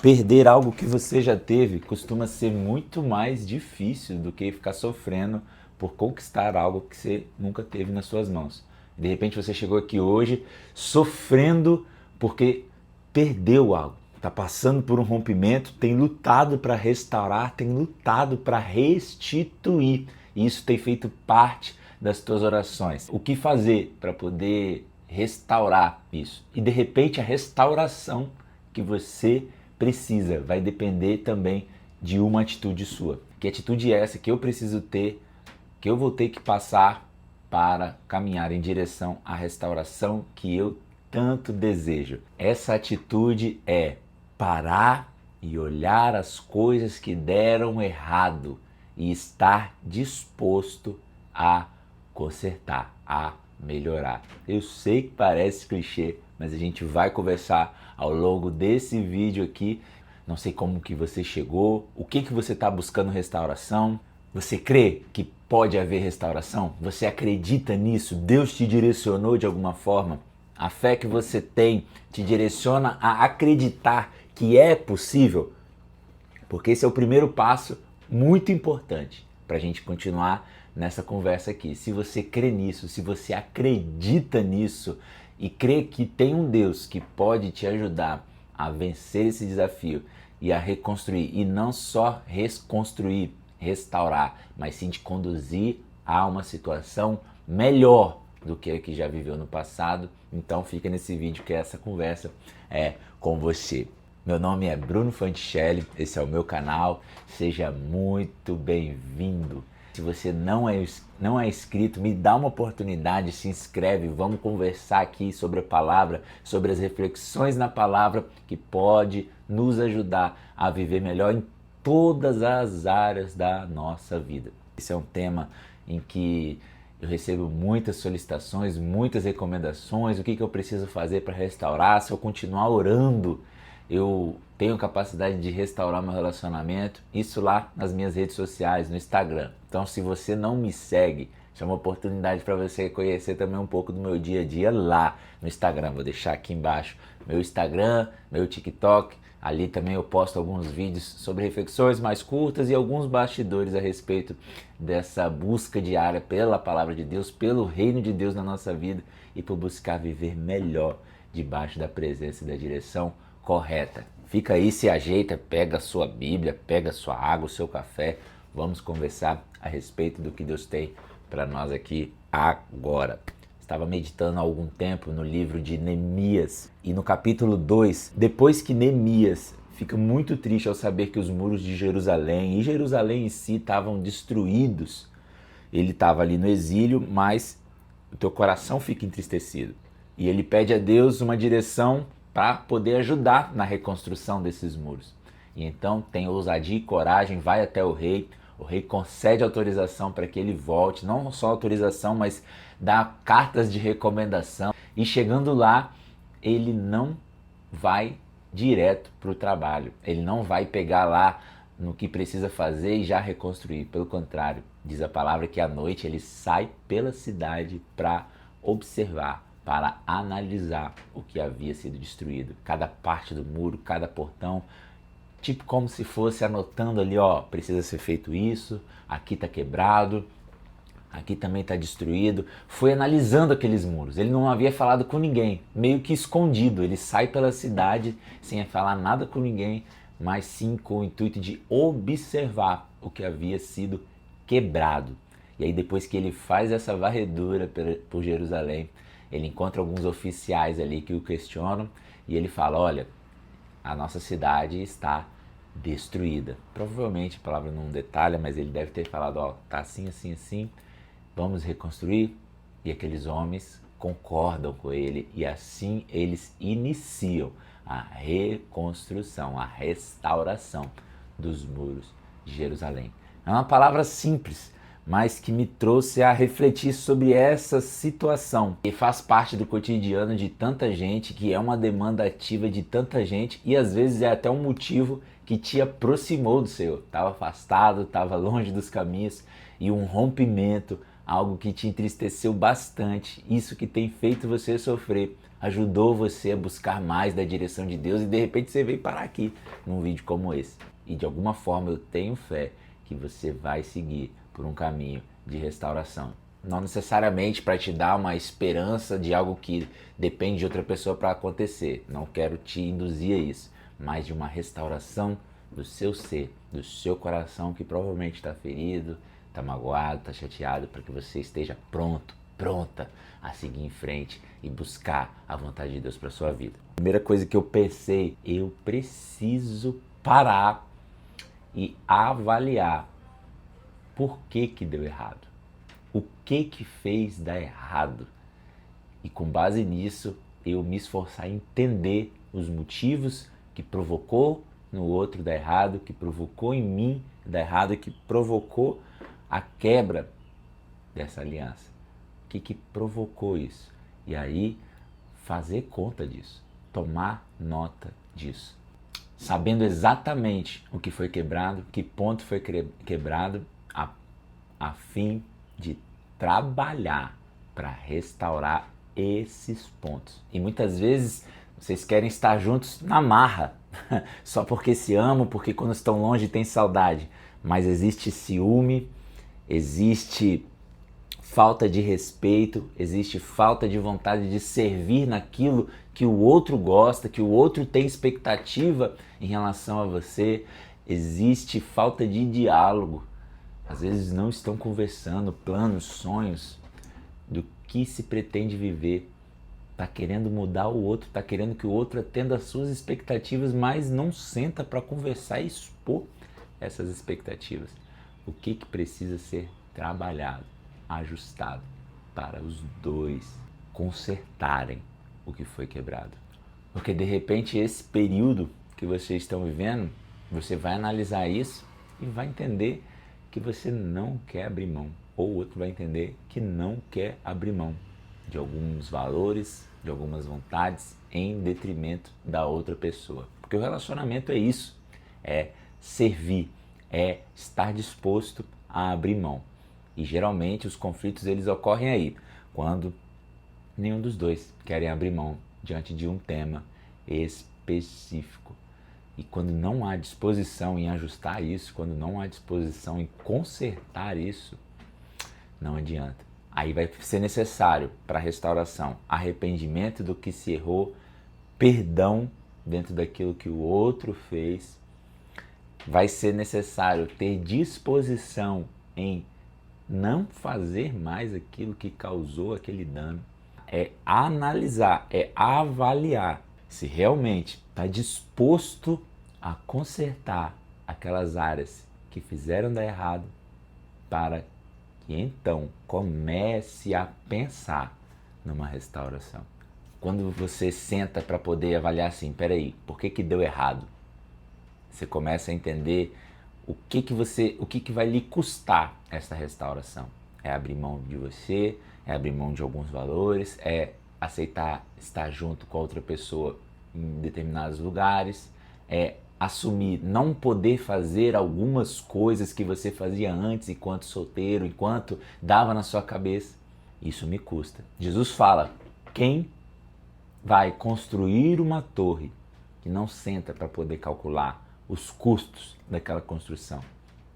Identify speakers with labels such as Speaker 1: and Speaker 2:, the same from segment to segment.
Speaker 1: Perder algo que você já teve costuma ser muito mais difícil do que ficar sofrendo por conquistar algo que você nunca teve nas suas mãos. De repente você chegou aqui hoje sofrendo porque perdeu algo, está passando por um rompimento, tem lutado para restaurar, tem lutado para restituir. E isso tem feito parte das suas orações. O que fazer para poder restaurar isso? E de repente a restauração que você precisa vai depender também de uma atitude sua. Que atitude é essa que eu preciso ter, que eu vou ter que passar para caminhar em direção à restauração que eu tanto desejo? Essa atitude é parar e olhar as coisas que deram errado e estar disposto a consertar, a melhorar. Eu sei que parece clichê, mas a gente vai conversar ao longo desse vídeo aqui. Não sei como que você chegou, o que você está buscando restauração. Você crê que pode haver restauração? Você acredita nisso? Deus te direcionou de alguma forma? A fé que você tem te direciona a acreditar que é possível? Porque esse é o primeiro passo muito importante para a gente continuar nessa conversa aqui. Se você crê nisso, se você acredita nisso e crê que tem um Deus que pode te ajudar a vencer esse desafio e a reconstruir, e não só reconstruir, restaurar, mas sim te conduzir a uma situação melhor do que a que já viveu no passado, então fica nesse vídeo que essa conversa é com você. Meu nome é Bruno Fanticelli, esse é o meu canal, seja muito bem-vindo. Se você não é inscrito, me dá uma oportunidade, se inscreve, vamos conversar aqui sobre a palavra, sobre as reflexões na palavra que pode nos ajudar a viver melhor em todas as áreas da nossa vida. Esse é um tema em que eu recebo muitas solicitações, muitas recomendações, o que eu preciso fazer para restaurar, se eu continuar orando, eu tenho capacidade de restaurar meu relacionamento, isso lá nas minhas redes sociais, no Instagram. Então, se você não me segue, isso é uma oportunidade para você conhecer também um pouco do meu dia a dia lá no Instagram. Vou deixar aqui embaixo meu Instagram, meu TikTok. Ali também eu posto alguns vídeos sobre reflexões mais curtas e alguns bastidores a respeito dessa busca diária pela palavra de Deus, pelo reino de Deus na nossa vida e por buscar viver melhor debaixo da presença e da direção correta. Fica aí, se ajeita, pega a sua Bíblia, pega a sua água, o seu café. Vamos conversar a respeito do que Deus tem para nós aqui agora. Estava meditando há algum tempo no livro de Neemias e no capítulo 2, depois que Neemias fica muito triste ao saber que os muros de Jerusalém e Jerusalém em si estavam destruídos, ele estava ali no exílio, mas o teu coração fica entristecido. E ele pede a Deus uma direção para poder ajudar na reconstrução desses muros. E então tem ousadia e coragem, vai até o rei concede autorização para que ele volte, não só autorização, mas dá cartas de recomendação. E chegando lá, ele não vai direto para o trabalho, ele não vai pegar lá no que precisa fazer e já reconstruir. Pelo contrário, diz a palavra que à noite ele sai pela cidade para observar, para analisar o que havia sido destruído. Cada parte do muro, cada portão, tipo como se fosse anotando ali, ó, precisa ser feito isso, aqui tá quebrado, aqui também tá destruído. Foi analisando aqueles muros, ele não havia falado com ninguém, meio que escondido, ele sai pela cidade sem falar nada com ninguém, mas sim com o intuito de observar o que havia sido quebrado. E aí depois que ele faz essa varredura por Jerusalém, ele encontra alguns oficiais ali que o questionam e ele fala, olha, a nossa cidade está destruída. Provavelmente a palavra não detalha, mas ele deve ter falado, ó, tá assim, assim, assim, vamos reconstruir? E aqueles homens concordam com ele e assim eles iniciam a reconstrução, a restauração dos muros de Jerusalém. É uma palavra simples, mas que me trouxe a refletir sobre essa situação. E faz parte do cotidiano de tanta gente, que é uma demanda ativa de tanta gente e às vezes é até um motivo que te aproximou do Senhor. Estava afastado, estava longe dos caminhos e um rompimento, algo que te entristeceu bastante, isso que tem feito você sofrer, ajudou você a buscar mais da direção de Deus e de repente você veio parar aqui num vídeo como esse. E de alguma forma eu tenho fé que você vai seguir por um caminho de restauração. Não necessariamente para te dar uma esperança de algo que depende de outra pessoa para acontecer. Não quero te induzir a isso, mas de uma restauração do seu ser, do seu coração que provavelmente está ferido, está magoado, está chateado, para que você esteja pronta a seguir em frente e buscar a vontade de Deus para sua vida. Primeira coisa que eu pensei, eu preciso parar e avaliar por que deu errado. O que fez dar errado? E com base nisso, eu me esforçar em entender os motivos que provocou no outro dar errado, que provocou em mim dar errado e que provocou a quebra dessa aliança. O que provocou isso? E aí, fazer conta disso, tomar nota disso. Sabendo exatamente o que foi quebrado, que ponto foi quebrado, a fim de trabalhar para restaurar esses pontos. E muitas vezes vocês querem estar juntos na marra, só porque se amam, porque quando estão longe tem saudade. Mas existe ciúme, existe falta de respeito, existe falta de vontade de servir naquilo que o outro gosta, que o outro tem expectativa em relação a você. Existe falta de diálogo. Às vezes não estão conversando planos, sonhos do que se pretende viver. Está querendo mudar o outro, está querendo que o outro atenda às suas expectativas, mas não senta para conversar e expor essas expectativas. O que precisa ser trabalhado, ajustado para os dois consertarem o que foi quebrado. Porque de repente esse período que vocês estão vivendo, você vai analisar isso e vai entender que você não quer abrir mão, ou o outro vai entender que não quer abrir mão de alguns valores, de algumas vontades, em detrimento da outra pessoa. Porque o relacionamento é isso, é servir, é estar disposto a abrir mão. E geralmente os conflitos eles ocorrem aí, quando nenhum dos dois querem abrir mão diante de um tema específico. E quando não há disposição em ajustar isso, quando não há disposição em consertar isso, não adianta. Aí vai ser necessário para a restauração arrependimento do que se errou, perdão dentro daquilo que o outro fez. Vai ser necessário ter disposição em não fazer mais aquilo que causou aquele dano. É analisar, é avaliar se realmente está disposto a consertar aquelas áreas que fizeram dar errado, para que então comece a pensar numa restauração. Quando você senta para poder avaliar assim, peraí, por que deu errado? Você começa a entender o que vai lhe custar essa restauração. É abrir mão de você, é abrir mão de alguns valores, é aceitar estar junto com a outra pessoa em determinados lugares, é assumir não poder fazer algumas coisas que você fazia antes enquanto solteiro, enquanto dava na sua cabeça. Isso me custa. Jesus fala, quem vai construir uma torre que não senta para poder calcular os custos daquela construção?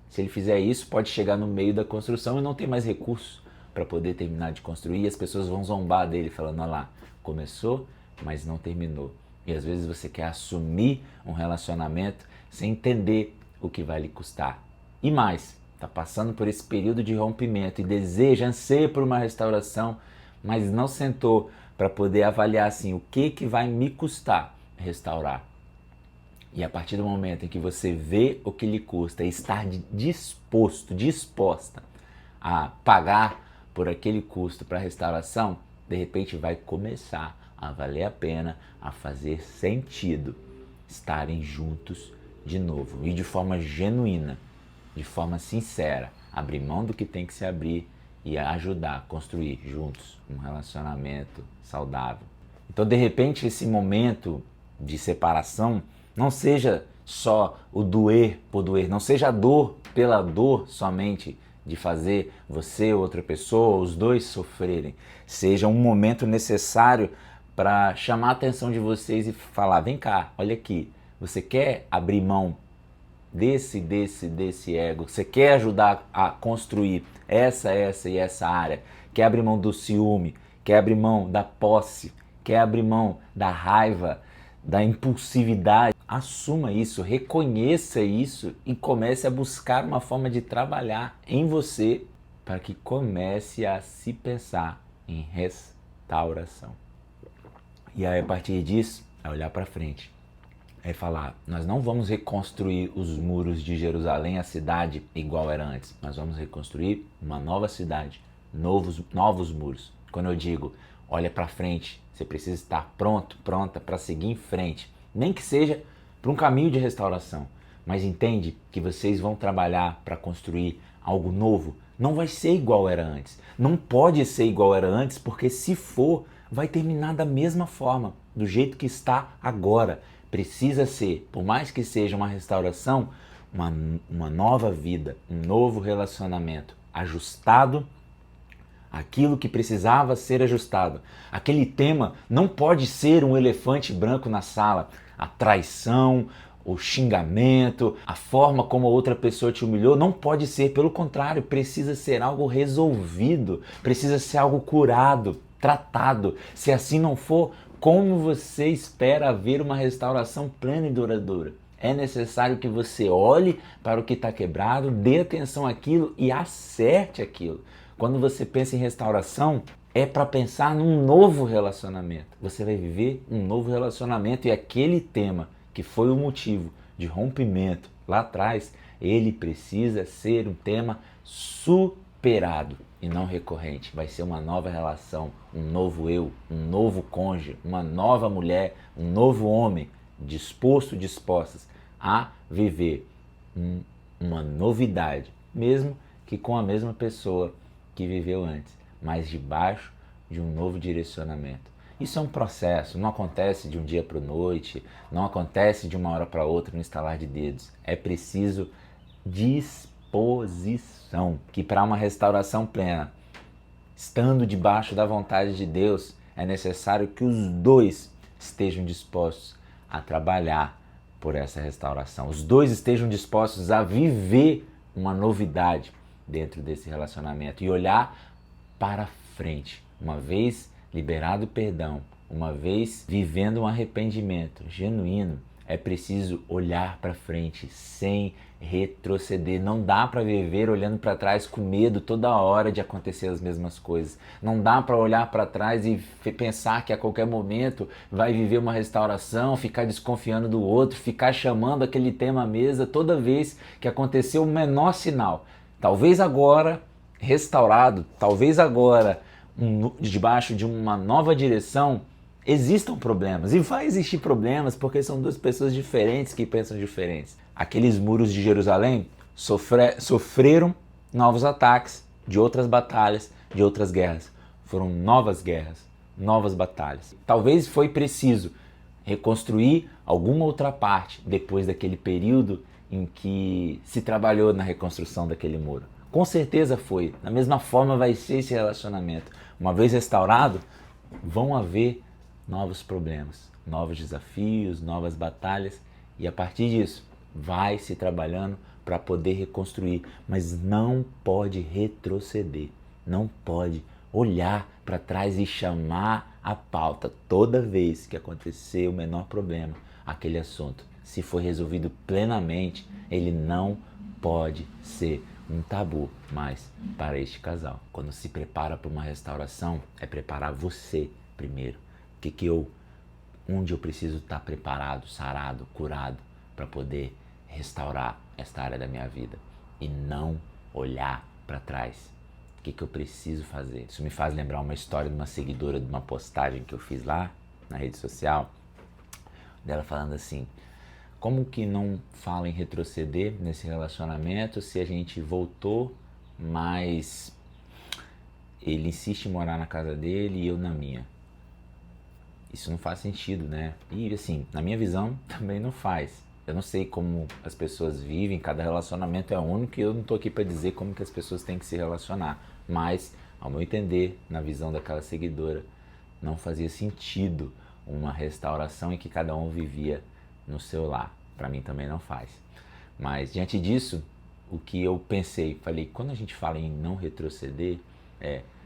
Speaker 1: Se ele fizer isso, pode chegar no meio da construção e não ter mais recursos para poder terminar de construir, e as pessoas vão zombar dele, falando, olha lá, começou, mas não terminou. E às vezes você quer assumir um relacionamento sem entender o que vai lhe custar. E mais, está passando por esse período de rompimento e deseja, anseia por uma restauração, mas não sentou para poder avaliar assim, o que vai me custar restaurar. E a partir do momento em que você vê o que lhe custa e estar disposta a pagar por aquele custo para a restauração, de repente vai começar a valer a pena, a fazer sentido estarem juntos de novo e de forma genuína, de forma sincera, abrir mão do que tem que se abrir e ajudar a construir juntos um relacionamento saudável. Então, de repente, esse momento de separação não seja só o doer por doer, não seja a dor pela dor somente de fazer você ou outra pessoa, os dois sofrerem. Seja um momento necessário para chamar a atenção de vocês e falar, vem cá, olha aqui, você quer abrir mão desse ego, você quer ajudar a construir essa e essa área, quer abrir mão do ciúme, quer abrir mão da posse, quer abrir mão da raiva, da impulsividade, assuma isso, reconheça isso e comece a buscar uma forma de trabalhar em você para que comece a se pensar em restauração. E aí, a partir disso, é olhar para frente. É falar, nós não vamos reconstruir os muros de Jerusalém, a cidade igual era antes. Nós vamos reconstruir uma nova cidade, novos muros. Quando eu digo, olha para frente, você precisa estar pronta para seguir em frente. Nem que seja para um caminho de restauração. Mas entende que vocês vão trabalhar para construir algo novo. Não vai ser igual era antes. Não pode ser igual era antes, porque se for, vai terminar da mesma forma, do jeito que está agora. Precisa ser, por mais que seja uma restauração, uma nova vida, um novo relacionamento, ajustado aquilo que precisava ser ajustado. Aquele tema não pode ser um elefante branco na sala. A traição, o xingamento, a forma como a outra pessoa te humilhou, não pode ser. Pelo contrário, precisa ser algo resolvido, precisa ser algo curado, tratado. Se assim não for, como você espera ver uma restauração plena e duradoura? É necessário que você olhe para o que está quebrado, dê atenção àquilo e acerte aquilo. Quando você pensa em restauração, é para pensar num novo relacionamento. Você vai viver um novo relacionamento e aquele tema que foi o motivo de rompimento lá atrás, ele precisa ser um tema superado e não recorrente. Vai ser uma nova relação, um novo eu, um novo cônjuge, uma nova mulher, um novo homem dispostas a viver uma novidade, mesmo que com a mesma pessoa que viveu antes, mas debaixo de um novo direcionamento. Isso é um processo, não acontece de um dia para a noite, não acontece de uma hora para outra no estalar de dedos. É preciso disposição, que para uma restauração plena, estando debaixo da vontade de Deus, é necessário que os dois estejam dispostos a trabalhar por essa restauração. Os dois estejam dispostos a viver uma novidade dentro desse relacionamento e olhar para frente. Uma vez liberado o perdão, uma vez vivendo um arrependimento genuíno, é preciso olhar para frente sem retroceder. Não dá para viver olhando para trás com medo toda hora de acontecer as mesmas coisas. Não dá para olhar para trás e pensar que a qualquer momento vai viver uma restauração, ficar desconfiando do outro, ficar chamando aquele tema à mesa toda vez que aconteceu o menor sinal. Talvez agora, restaurado, talvez agora, debaixo de uma nova direção, existam problemas. E vai existir problemas porque são duas pessoas diferentes que pensam diferentes. Aqueles muros de Jerusalém sofreram novos ataques de outras batalhas, de outras guerras. Foram novas guerras, novas batalhas. Talvez foi preciso reconstruir alguma outra parte depois daquele período em que se trabalhou na reconstrução daquele muro. Com certeza foi. Da mesma forma vai ser esse relacionamento. Uma vez restaurado, vão haver novos problemas, novos desafios, novas batalhas e a partir disso vai se trabalhando para poder reconstruir, mas não pode retroceder, não pode olhar para trás e chamar a pauta toda vez que acontecer o menor problema, aquele assunto. Se for resolvido plenamente, ele não pode ser um tabu mais para este casal. Quando se prepara para uma restauração, é preparar você primeiro. Onde eu preciso estar preparado, sarado, curado para poder restaurar esta área da minha vida e não olhar para trás. O que eu preciso fazer? Isso me faz lembrar uma história de uma seguidora de uma postagem que eu fiz lá na rede social, dela falando assim: como que não fala em retroceder nesse relacionamento se a gente voltou, mas ele insiste em morar na casa dele e eu na minha? Isso não faz sentido, né? E assim, na minha visão, também não faz. Eu não sei como as pessoas vivem, cada relacionamento é único e eu não estou aqui para dizer como que as pessoas têm que se relacionar. Mas, ao meu entender, na visão daquela seguidora, não fazia sentido uma restauração em que cada um vivia no seu lar. Para mim também não faz. Mas diante disso, o que eu pensei, falei, quando a gente fala em não retroceder,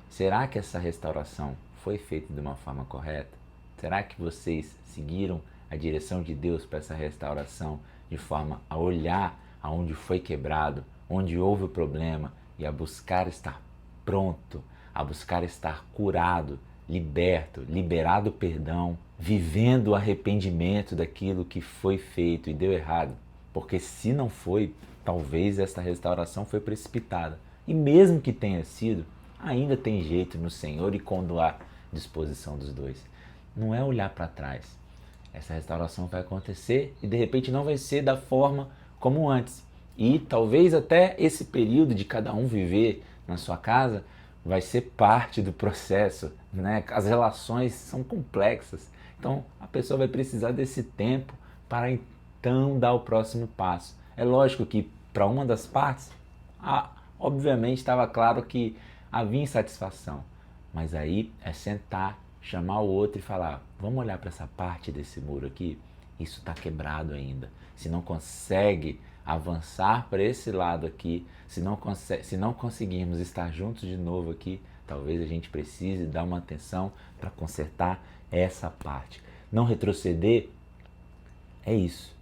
Speaker 1: será que essa restauração foi feita de uma forma correta? Será que vocês seguiram a direção de Deus para essa restauração de forma a olhar aonde foi quebrado, onde houve o problema e a buscar estar pronto, a buscar estar curado, liberto, liberado perdão, vivendo o arrependimento daquilo que foi feito e deu errado? Porque se não foi, talvez esta restauração foi precipitada. E mesmo que tenha sido, ainda tem jeito no Senhor e quando há disposição dos dois. Não é olhar para trás. Essa restauração vai acontecer e de repente não vai ser da forma como antes. E talvez até esse período de cada um viver na sua casa vai ser parte do processo, né? As relações são complexas. Então a pessoa vai precisar desse tempo para então dar o próximo passo. É lógico que para uma das partes, obviamente estava claro que havia insatisfação. Mas aí é sentar, chamar o outro e falar, vamos olhar para essa parte desse muro aqui? Isso está quebrado ainda. Se não consegue avançar para esse lado aqui, se não conseguirmos estar juntos de novo aqui, talvez a gente precise dar uma atenção para consertar essa parte. Não retroceder é isso.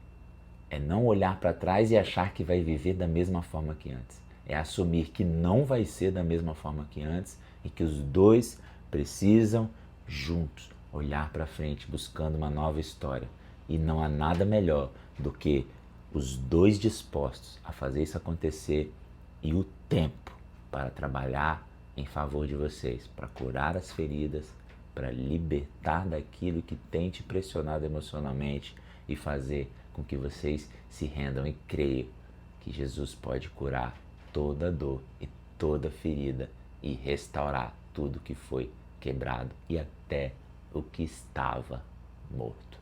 Speaker 1: É não olhar para trás e achar que vai viver da mesma forma que antes. É assumir que não vai ser da mesma forma que antes e que os dois precisam juntos olhar para frente, buscando uma nova história. E não há nada melhor do que os dois dispostos a fazer isso acontecer e o tempo para trabalhar em favor de vocês, para curar as feridas, para libertar daquilo que tem te pressionado emocionalmente e fazer com que vocês se rendam e creiam que Jesus pode curar toda dor e toda ferida e restaurar tudo que foi quebrado e até o que estava morto.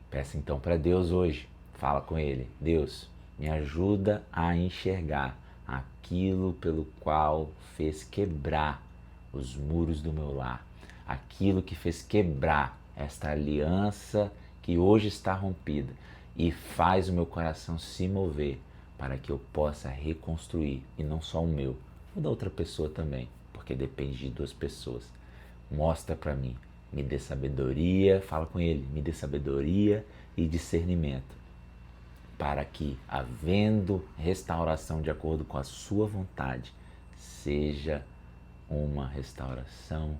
Speaker 1: Peça então para Deus hoje, fala com Ele, Deus, me ajuda a enxergar aquilo pelo qual fez quebrar os muros do meu lar, aquilo que fez quebrar esta aliança que hoje está rompida e faz o meu coração se mover para que eu possa reconstruir, e não só o meu, o da outra pessoa também, porque depende de duas pessoas. Mostra para mim, me dê sabedoria, fala com Ele, me dê sabedoria e discernimento, para que, havendo restauração de acordo com a sua vontade, seja uma restauração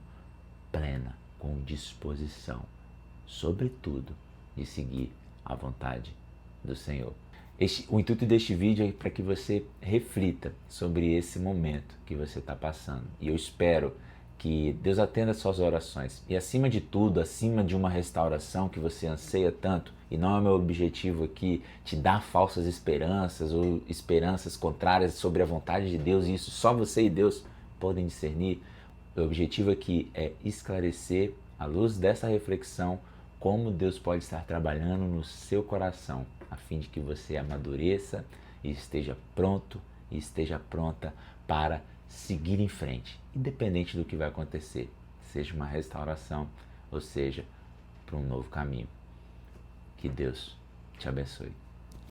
Speaker 1: plena, com disposição, sobretudo, de seguir a vontade do Senhor. O intuito deste vídeo é para que você reflita sobre esse momento que você está passando. E eu espero que Deus atenda as suas orações. E acima de tudo, acima de uma restauração que você anseia tanto, e não é meu objetivo aqui te dar falsas esperanças ou esperanças contrárias sobre a vontade de Deus, e isso só você e Deus podem discernir. O objetivo aqui é esclarecer, à luz dessa reflexão, como Deus pode estar trabalhando no seu coração, a fim de que você amadureça e esteja pronto e esteja pronta para seguir em frente, independente do que vai acontecer, seja uma restauração ou seja para um novo caminho. Que Deus te abençoe.